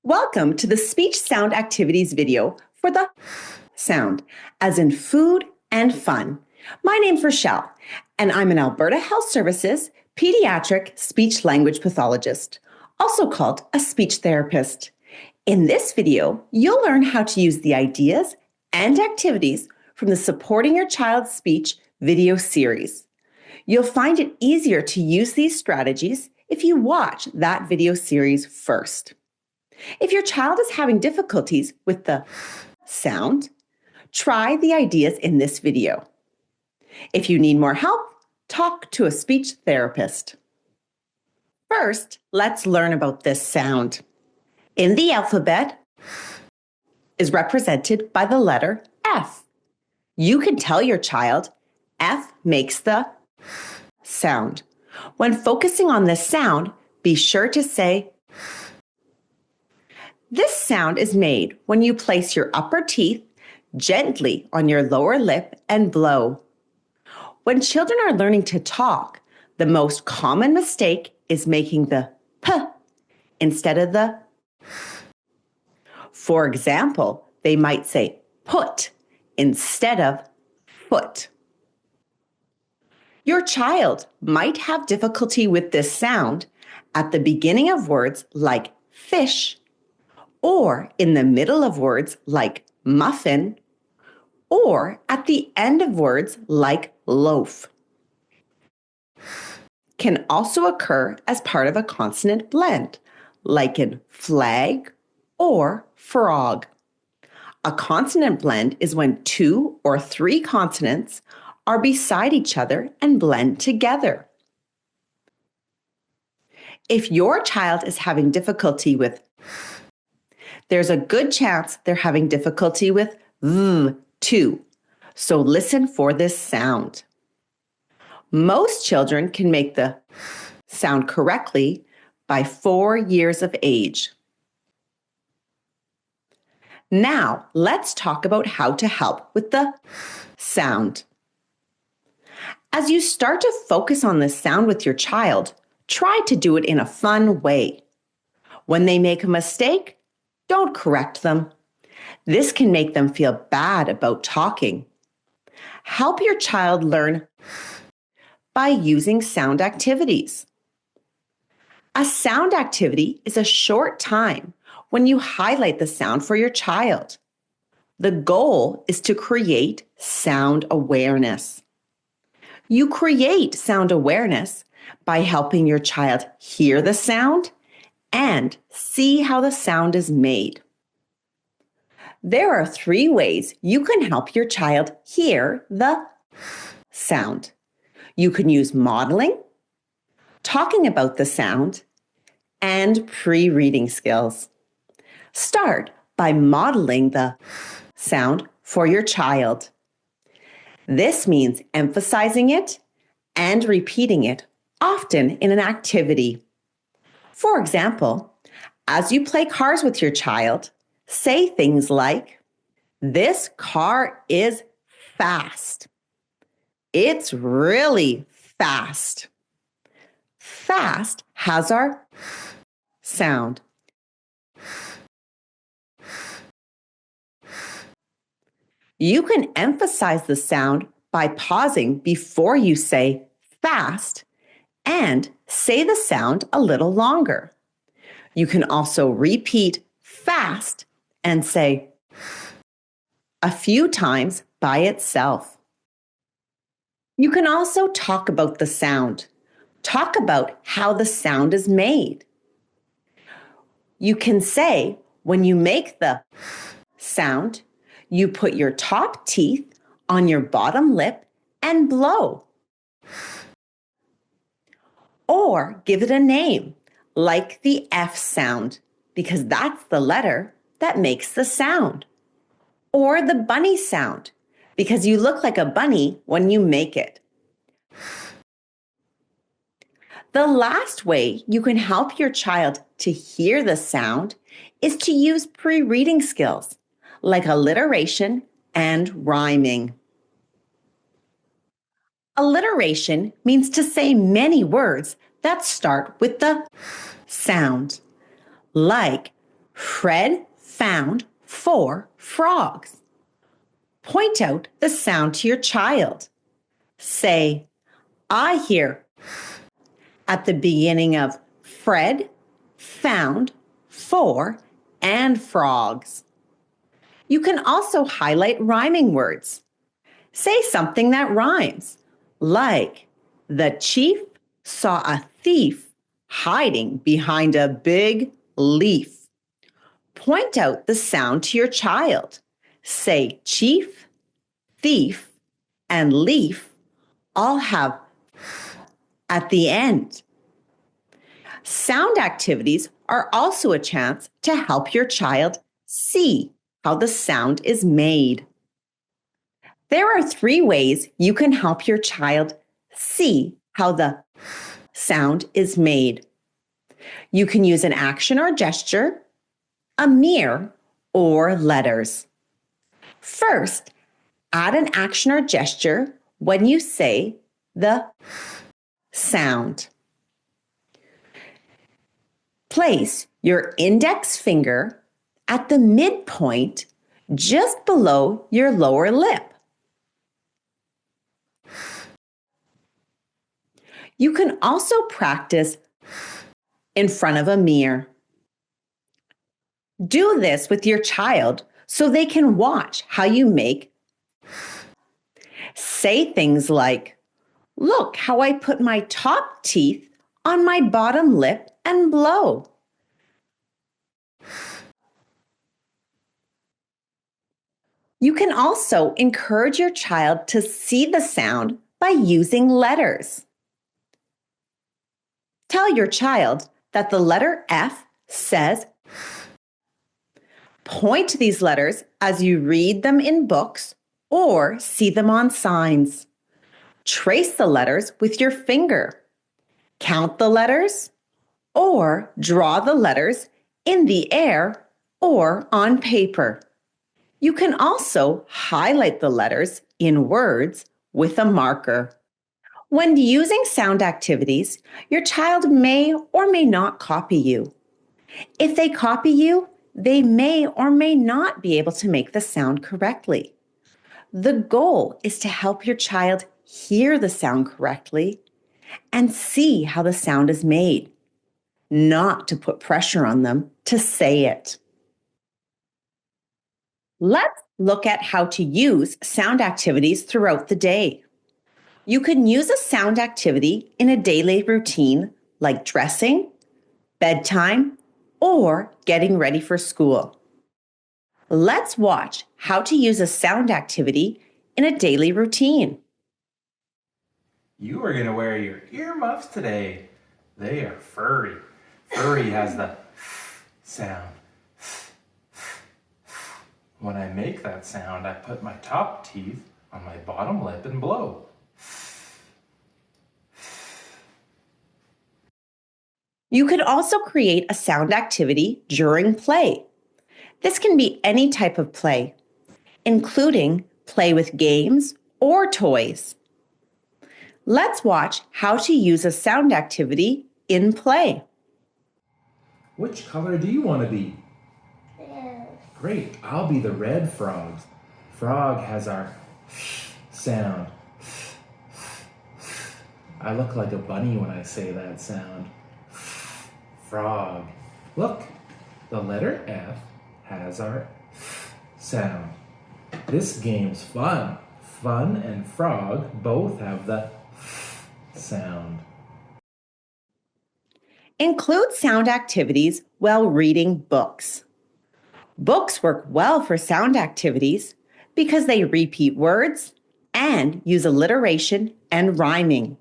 Welcome to the speech sound activities video for the sound, as in food and fun. My name's Rochelle, and I'm an Alberta Health Services pediatric speech language pathologist, also called a speech therapist. In this video, you'll learn how to use the ideas and activities from the Supporting Your Child's Speech video series. You'll find it easier to use these strategies if you watch that video series first. If your child is having difficulties with the sound, try the ideas in this video. If you need more help, talk to a speech therapist. First, let's learn about this sound. In the alphabet is represented by the letter F. You can tell your child F makes the sound. When focusing on this sound, be sure to say this sound is made when you place your upper teeth gently on your lower lip and blow. When children are learning to talk, the most common mistake is making the P instead of the. For example, they might say put instead of foot. Your child might have difficulty with this sound at the beginning of words like fish, or in the middle of words like muffin, or at the end of words like loaf. Can also occur as part of a consonant blend, like in flag or frog. A consonant blend is when 2 or 3 consonants are beside each other and blend together. If your child is having difficulty with, there's a good chance they're having difficulty with V too. So listen for this sound. Most children can make the sound correctly by 4 years of age. Now, let's talk about how to help with the sound. As you start to focus on this sound with your child, try to do it in a fun way. When they make a mistake, don't correct them. This can make them feel bad about talking. Help your child learn by using sound activities. A sound activity is a short time when you highlight the sound for your child. The goal is to create sound awareness. You create sound awareness by helping your child hear the sound and see how the sound is made. There are 3 ways you can help your child hear the sound. You can use modeling, talking about the sound, and pre-reading skills. Start by modeling the sound for your child. This means emphasizing it and repeating it, often in an activity. For example, as you play cars with your child, say things like, "This car is fast. It's really fast." Fast has our sound. You can emphasize the sound by pausing before you say fast and say the sound a little longer. You can also repeat fast and say a few times by itself. You can also talk about the sound. Talk about how the sound is made. You can say when you make the sound, you put your top teeth on your bottom lip and blow. Or give it a name, like the F sound, because that's the letter that makes the sound. Or the bunny sound, because you look like a bunny when you make it. The last way you can help your child to hear the sound is to use pre-reading skills, like alliteration and rhyming. Alliteration means to say many words that start with the sound, like Fred found 4 frogs. Point out the sound to your child. Say, I hear at the beginning of Fred found 4 and frogs. You can also highlight rhyming words. Say something that rhymes, like the chief saw a thief hiding behind a big leaf. Point out the sound to your child. Say chief, thief, and leaf all have at the end. Sound activities are also a chance to help your child see how the sound is made. There are 3 ways you can help your child see how the sound is made. You can use an action or gesture, a mirror, or letters. First, add an action or gesture when you say the sound. Place your index finger at the midpoint just below your lower lip. You can also practice in front of a mirror. Do this with your child so they can watch how you make. Say things like, look how I put my top teeth on my bottom lip and blow. You can also encourage your child to see the sound by using letters. Tell your child that the letter F says. Point to these letters as you read them in books or see them on signs. Trace the letters with your finger. Count the letters or draw the letters in the air or on paper. You can also highlight the letters in words with a marker. When using sound activities, your child may or may not copy you. If they copy you, they may or may not be able to make the sound correctly. The goal is to help your child hear the sound correctly and see how the sound is made, not to put pressure on them to say it. Let's look at how to use sound activities throughout the day. You can use a sound activity in a daily routine like dressing, bedtime, or getting ready for school. Let's watch how to use a sound activity in a daily routine. You are going to wear your earmuffs today. They are furry. Furry has the sound. When I make that sound, I put my top teeth on my bottom lip and blow. You could also create a sound activity during play. This can be any type of play, including play with games or toys. Let's watch how to use a sound activity in play. Which color do you want to be? Red. Great, I'll be the red frog. Frog has our sound. I look like a bunny when I say that sound. Frog. Look, the letter F has our sound. This game's fun. Fun and frog both have the sound. Include sound activities while reading books. Books work well for sound activities because they repeat words and use alliteration and rhyming.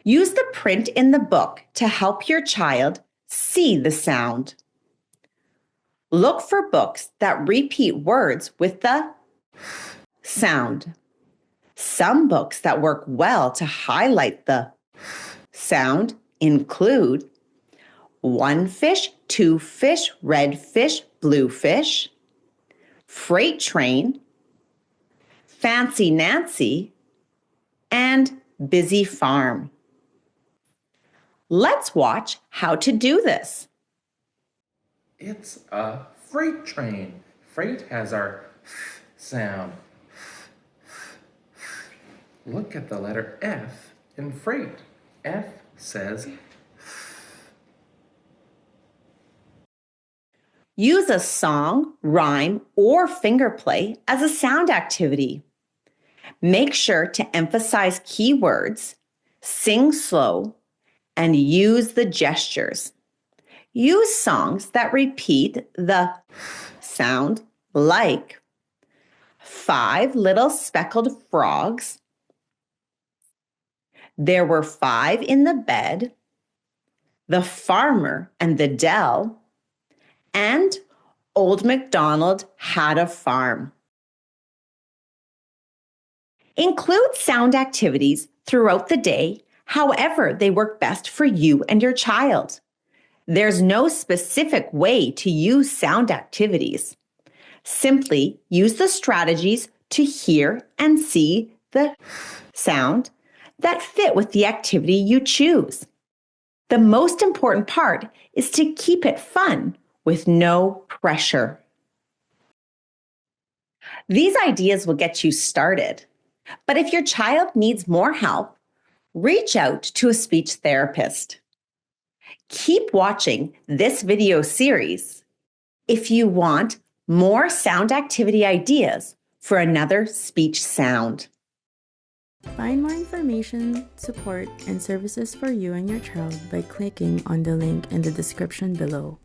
Use the print in the book to help your child see the sound. Look for books that repeat words with the sound. Some books that work well to highlight the sound include One Fish, Two Fish, Red Fish, Blue Fish, Freight Train, Fancy Nancy, and Busy Farm. Let's watch how to do this. It's a freight train. Freight has our sound. Look at the letter F in freight. F says Use a song, rhyme, or finger play as a sound activity. Make sure to emphasize keywords, sing slow, and use the gestures. Use songs that repeat the sound like 5 little speckled frogs. There were 5 in the bed. The farmer and the dell. And Old MacDonald had a farm. Include sound activities throughout the day, however they work best for you and your child. There's no specific way to use sound activities. Simply use the strategies to hear and see the sound that fit with the activity you choose. The most important part is to keep it fun with no pressure. These ideas will get you started, but if your child needs more help, reach out to a speech therapist. Keep watching this video series if you want more sound activity ideas for another speech sound. Find more information, support, and services for you and your child by clicking on the link in the description below.